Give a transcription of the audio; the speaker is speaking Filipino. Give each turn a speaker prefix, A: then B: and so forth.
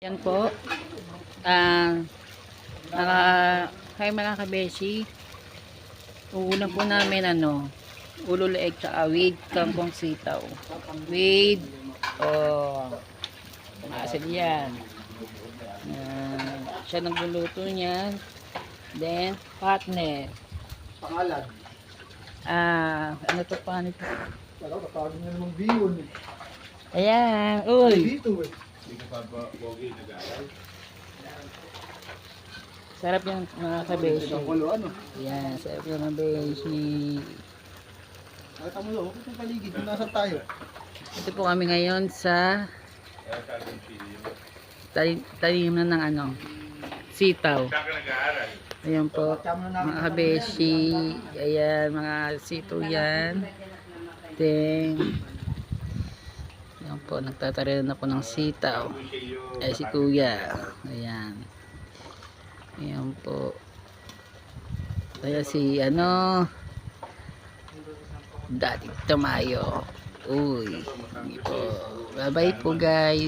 A: Yan po. Ah, Hi mga kabeshi. Uulan po namin ulo leeg sa with kangkong sitaw. With asin yan. Siya nagluluto niyan. Then partner.
B: Pangalan.
A: Ano to pa nito?
B: Wala, tatawagin niya namang Bion.
A: Ayan, uy.
B: Dito eh.
C: Hindi ka pa pogi nag-aaral.
A: Sarap yan mga kabeshi.
B: Ang walo ano.
A: Yan, sarap yan mga kabeshi.
B: Nakita mo yun, huwag itong paligid. Kung nasan tayo.
A: Ito po kami ngayon sa talim na ng sitaw.
C: Saan ka nag-aaral?
A: Ayan po, mga kabeshi. Ayan, mga sitaw yan. Then, ayan po, nagtatarin na po ng sitaw. Ay, si kuya. Ayan. Ayan po. Kaya si Daddy Tamayo. Uy. Bye bye po guys.